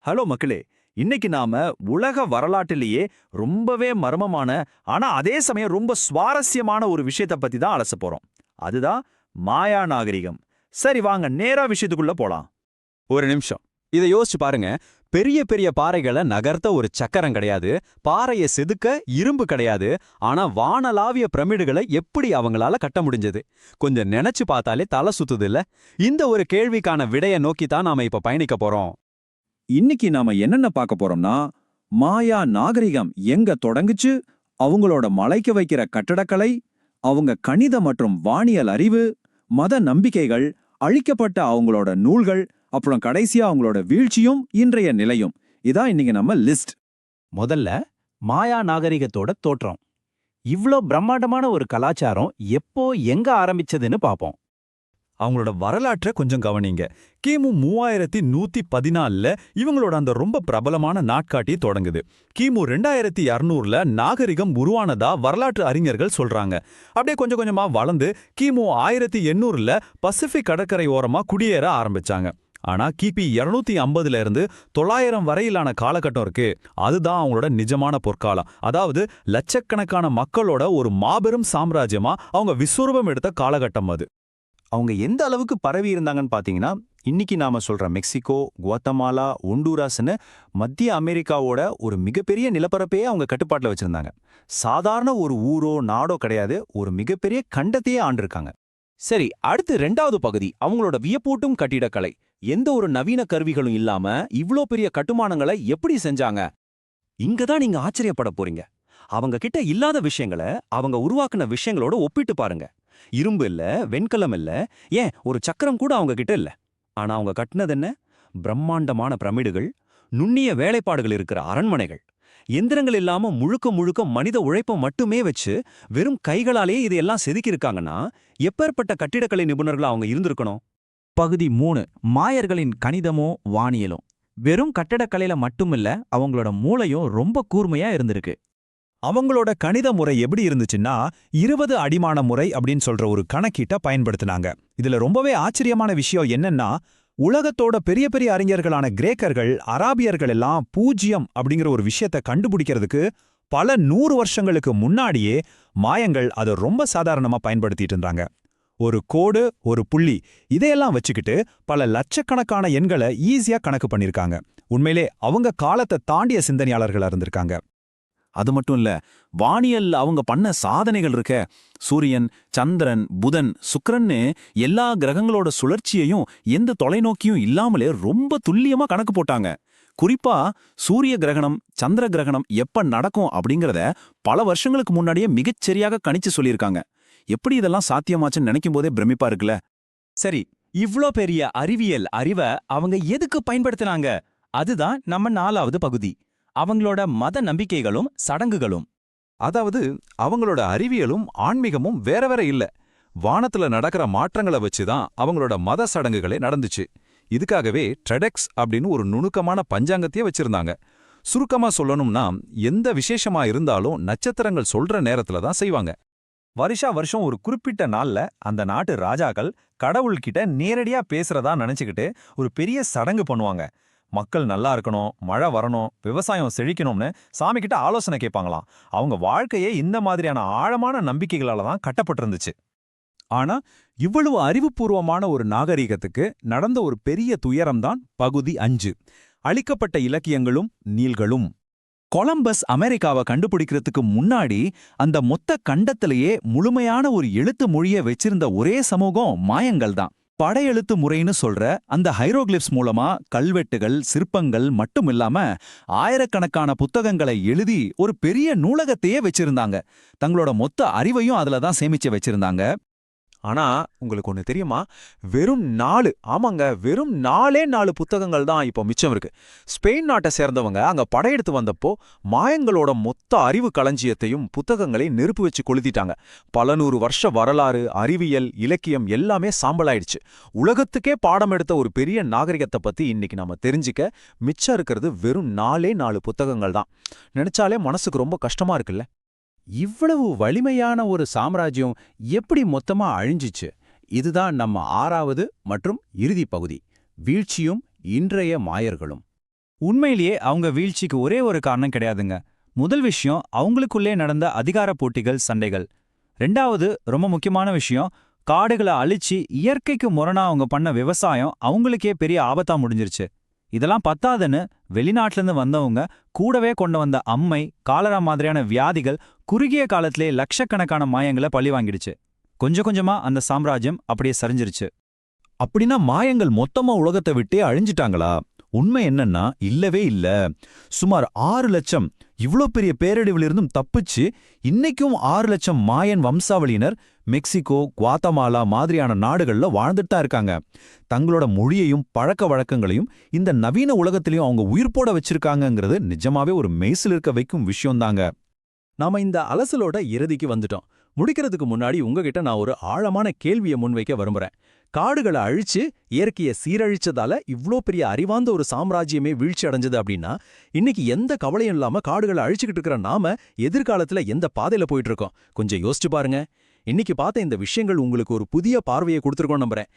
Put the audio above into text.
Hello மக்களே. இன்னைக்கு நாம உலக வரலாற்றிலேயே ரொம்பவே மர்மமான, ஆனா அதே சமயம் ரொம்ப சுவாரஸ்யமான ஒரு விஷயத்தை பத்தி தான் அலச போறோம். அதுதான் மாயா நாகரிகம். சரி, வாங்க நேரா விஷயத்துக்குள்ள போலாம். ஒரு நிமிஷம். இதை யோசிச்சு பாருங்க. பெரிய பெரிய பாறைகளை நகர்த்த ஒரு சக்கரம் கிடையாது, பாறையை செதுக்க இரும்பு கிடையாது. ஆனா வானளாவிய பிரமிடுகளை எப்படி அவங்களால கட்ட முடிஞ்சது? கொஞ்சம் நினைச்சு பார்த்தாலே தலை சுத்துது இல்ல? இந்த ஒரு கேள்விக்கான விடையை நோக்கி தான் நாம இப்ப பயணிக்க போறோம். இன்னைக்கு நாம என்னென்ன பார்க்க போறோம்னா, மாயா நாகரிகம் எங்க தொடங்குச்சு, அவங்களோட மலைக்க வைக்கிற கட்டடக்கலை, அவங்க கணித மற்றும் வானியல் அறிவு, மத நம்பிக்கைகள், அழிக்கப்பட்ட அவங்களோட நூல்கள், அப்புறம் கடைசியா அவங்களோட வீழ்ச்சியும் இன்றைய நிலையும். இதான் இன்னைக்கு நம்ம லிஸ்ட். முதல்ல மாயா நாகரிகத்தோட தோற்றம். இவ்ளோ பிரம்மாண்டமான ஒரு கலாச்சாரம் எப்போ எங்க ஆரம்பிச்சதுன்னு பாப்போம். அவங்களோட வரலாற்றை கொஞ்சம் கவனிங்க. கிமு 3114ல இவங்களோட அந்த ரொம்ப பிரபலமான நாட்காட்டி தொடங்குது. கிமு 2200ல நாகரிகம் உருவானதா வரலாற்று அறிஞர்கள் சொல்றாங்க. அப்படியே கொஞ்சம் கொஞ்சமா வளர்ந்து கிமு 1800ல பசிபிக் கடற்கரை ஓரமா குடியேற ஆரம்பிச்சாங்க. ஆனா கிபி 250ல இருந்து 900 வரையிலான காலகட்டம் இருக்கு. அதுதான் அவங்களோட நிஜமான பொற்காலம். அதாவது லட்சக்கணக்கான மக்களோட ஒரு மாபெரும் சாம்ராஜ்யமா அவங்க விஸ்வரூபம் எடுத்த காலகட்டம் அது. அவங்க எந்த அளவுக்கு பரவி இருந்தாங்கன்னு பாத்தீங்கன்னா, இன்னைக்கு நாம சொல்ற மெக்சிகோ, குவாத்தமாலா, ஒண்டூராஸ்னு மத்திய அமெரிக்காவோட ஒரு மிகப்பெரிய நிலப்பரப்பையே அவங்க கட்டுப்பாட்டுல வச்சிருந்தாங்க. சாதாரண ஒரு ஊரோ நாடோ கிடையாது, ஒரு மிகப்பெரிய கண்டத்தையே ஆண்டிருக்காங்க. சரி, அடுத்து 2வது பகுதி அவங்களோட வியப்பூட்டும் கட்டிடக்கலை. எந்த ஒரு நவீன கருவிகளும் இல்லாம இவ்ளோ பெரிய கட்டுமானங்களை எப்படி செஞ்சாங்க? இங்க தான் நீங்க ஆச்சரியப்பட போறீங்க. அவங்க கிட்ட இல்லாத விஷயங்களை அவங்க உருவாக்குன விஷயங்களோட ஒப்பிட்டு பாருங்க. இரும்பு இல்ல, வெண்கலம் இல்ல, ஏன் ஒரு சக்கரம் கூட அவங்க கிட்ட இல்ல. ஆனா அவங்க கட்டினது என்ன? பிரம்மாண்டமான பிரமிடுகள், நுண்ணிய வேலைப்பாடுகள் இருக்கிற அரண்மனைகள். எந்திரங்கள் இல்லாம முழுக்க முழுக்க மனித உழைப்பை மட்டுமே வச்சு வெறும் கைகளாலேயே இதையெல்லாம் செதுக்கியிருக்காங்கன்னா எப்பேற்பட்ட கட்டிடக்கலை நிபுணர்கள் அவங்க இருந்திருக்கணும். பகுதி 3. மாயர்களின் கணிதமோ வானியலும். வெறும் கட்டடக்கலையில மட்டுமில்ல, அவங்களோட மூளையும் ரொம்ப கூர்மையா இருந்திருக்கு. அவங்களோட கணித முறை எப்படி இருந்துச்சுன்னா, 20 அடிமான முறை அப்படின்னு சொல்ற ஒரு கணக்கீட்டை பயன்படுத்தினாங்க. இதுல ரொம்பவே ஆச்சரியமான விஷயம் என்னன்னா, உலகத்தோட பெரிய பெரிய அறிஞர்களான கிரேக்கர்கள், அராபியர்கள் எல்லாம் பூஜ்யம் அப்படிங்கிற ஒரு விஷயத்தை கண்டுபிடிக்கிறதுக்கு பல 100 வருஷங்களுக்கு முன்னாடியே மாயங்கள் அதை ரொம்ப சாதாரணமா பயன்படுத்திட்டு இருந்தாங்க. ஒரு கோடு, ஒரு புள்ளி, இதையெல்லாம் வச்சுக்கிட்டு பல லட்சக்கணக்கான எண்களை ஈஸியா கணக்கு பண்ணிருக்காங்க. உண்மையிலே அவங்க காலத்தை தாண்டிய சிந்தனையாளர்களா இருந்திருக்காங்க. அது மட்டும் இல்ல, வானியல் அவங்க பண்ண சாதனைகள் இருக்க, சூரியன், சந்திரன், புதன், சுக்கிரன்னு எல்லா கிரகங்களோட சுழற்சியையும் எந்த தொலைநோக்கியும் இல்லாமலே ரொம்ப துல்லியமா கணக்கு போட்டாங்க. குறிப்பா சூரிய கிரகணம், சந்திர கிரகணம் எப்ப நடக்கும் அப்படிங்கறத பல வருஷங்களுக்கு முன்னாடியே மிகச்சரியாக கணிச்சு சொல்லியிருக்காங்க. எப்படி இதெல்லாம் சாத்தியமாச்சுன்னு நினைக்கும் போதே பிரமிப்பா இருக்குல்ல. சரி, இவ்ளோ பெரிய அறிவியல் அறிவை அவங்க எதுக்கு பயன்படுத்தினாங்க? அதுதான் நம்ம 4வது பகுதி. அவங்களோட மத நம்பிக்கைகளும் சடங்குகளும். அதாவது அவங்களோட அறிவியலும் ஆன்மீகமும் வேற வேற இல்ல. வானத்துல நடக்கிற மாற்றங்களை வச்சுதான் அவங்களோட மத சடங்குகளே நடந்துச்சு. இதுக்காகவே ட்ரெடெக்ஸ் அப்படின்னு ஒரு நுணுக்கமான பஞ்சாங்கத்தையே வச்சிருந்தாங்க. சுருக்கமா சொல்லணும்னா, எந்த விசேஷமா இருந்தாலும் நட்சத்திரங்கள் சொல்ற நேரத்துல தான் செய்வாங்க. வருஷா வருஷம் ஒரு குறிப்பிட்ட நாள்ல அந்த நாட்டு ராஜாக்கள் கடவுள்கிட்ட நேரடியா பேசுறதா நினைச்சுக்கிட்டு ஒரு பெரிய சடங்கு பண்ணுவாங்க. மக்கள் நல்லா இருக்கணும், மழை வரணும், விவசாயம் செழிக்கணும்னு சாமி கிட்ட ஆலோசனை கேட்பாங்களாம். அவங்க வாழ்க்கையே இந்த மாதிரியான ஆழமான நம்பிக்கைகளால தான் கட்டப்பட்டிருந்துச்சு. ஆனா இவ்வளவு அறிவுபூர்வமான ஒரு நாகரிகத்துக்கு நடந்த ஒரு பெரிய துயரம்தான் பகுதி 5. அழிக்கப்பட்ட இலக்கியங்களும் நீல்களும். கொலம்பஸ் அமெரிக்காவை கண்டுபிடிக்கிறதுக்கு முன்னாடி அந்த மொத்த கண்டத்திலேயே முழுமையான ஒரு எழுத்து மொழியை வச்சிருந்த ஒரே சமூகம் மாயங்கள் தான். படையெழுத்து முறைன்னு சொல்ற அந்த ஹைரோகிளிப்ஸ் மூலமா கல்வெட்டுகள், சிற்பங்கள் மட்டும் இல்லாம ஆயிரக்கணக்கான புத்தகங்களை எழுதி ஒரு பெரிய நூலகத்தையே வச்சிருந்தாங்க. தங்களோட மொத்த அறிவையும் அதுல தான் சேமிச்சு வச்சிருந்தாங்க. ஆனா உங்களுக்கு ஒண்ணு தெரியுமா? வெறும் 4 புத்தகங்கள் தான் இப்போ மிச்சம் இருக்கு. ஸ்பெயின் நாட்டை சேர்ந்தவங்க அங்க படையெடுத்து வந்தப்போ மாயங்களோட மொத்த அறிவு களஞ்சியத்தையும் புத்தகங்களை நெருப்பு வச்சு கொளுத்திட்டாங்க. பல 100 வருஷ வரலாறு, அறிவியல், இலக்கியம் எல்லாமே சாம்பலாயிடுச்சு. உலகத்துக்கே பாடம் எடுத்த ஒரு பெரிய நாகரிகத்தை பத்தி இன்னைக்கு நாம தெரிஞ்சுக்க மிச்சம் இருக்கிறது வெறும் 4 புத்தகங்கள் தான். நினைச்சாலே மனசுக்கு ரொம்ப கஷ்டமா இருக்குல்ல. இவ்வளவு வலிமையான ஒரு சாம்ராஜ்யம் எப்படி மொத்தமா அழிஞ்சிச்சு? இதுதான் நம்ம 6வது மற்றும் இறுதி பகுதி, வீழ்ச்சியும் இன்றைய மாயர்களும். உண்மையிலேயே அவங்க வீழ்ச்சிக்கு ஒரே ஒரு காரணம் கிடையாதுங்க. முதல் விஷயம் அவங்களுக்குள்ளே நடந்த அதிகார போட்டிகள், சண்டைகள். ரெண்டாவது ரொம்ப முக்கியமான விஷயம், காடுகளை அழிச்சு இயற்கைக்கு முரணா அவங்க பண்ண விவசாயம் அவங்களுக்கே பெரிய ஆபத்தா முடிஞ்சிருச்சு. இதெல்லாம் பத்தாதுன்னு வெளிநாட்டிலிருந்து வந்தவங்க கூடவே கொண்டு வந்த அம்மை, காலரா மாதிரியான வியாதிகள் குறுகிய காலத்திலே லட்சக்கணக்கான மாயங்களை பழி வாங்கிடுச்சு. கொஞ்சம் கொஞ்சமா அந்த சாம்ராஜ்யம் அப்படியே சரிஞ்சிருச்சு. அப்படின்னா மாயங்கள் மொத்தமா உலகத்தை விட்டே அழிஞ்சிட்டாங்களா? உண்மை என்னன்னா இல்லவே இல்ல. சுமார் 6 லட்சம் இவ்ளோ பெரிய பேரழிவிலிருந்தும் தப்பிச்சு இன்னைக்கும் 6 லட்சம் மாயன் வம்சாவளியினர் மெக்சிகோ, குவாத்தமாலா மாதிரியான நாடுகள்ல வாழ்ந்துட்டு தான் இருக்காங்க. தங்களோட மொழியையும் பழக்க வழக்கங்களையும் இந்த நவீன உலகத்திலையும் அவங்க உயிர்ப்போட வச்சிருக்காங்கங்கிறது நிஜமாவே ஒரு மெய்சில் இருக்க வைக்கும் விஷயம்தாங்க. நாம இந்த அலசலோட இறுதிக்கு வந்துட்டோம். முடிக்கிறதுக்கு முன்னாடி உங்ககிட்ட நான் ஒரு ஆழமான கேள்வியை முன்வைக்க விரும்புறேன். காடுகளை அழிச்சு இயற்கையை சீரழிச்சதால இவ்ளோ பெரிய அறிவார்ந்த ஒரு சாம்ராஜ்யமே வீழ்ச்சி அடைஞ்சது அப்படின்னா, இன்னைக்கு எந்த கவலையும் இல்லாம காடுகளை அழிச்சுக்கிட்டு இருக்கிற நாம எதிர்காலத்துல எந்த பாதையில போயிட்டு இருக்கோம்? கொஞ்சம் யோசிச்சு பாருங்க. இன்னைக்கு பார்த்த இந்த விஷயங்கள் உங்களுக்கு ஒரு புதிய பார்வையை கொடுத்துருக்கோம் நம்புறேன்.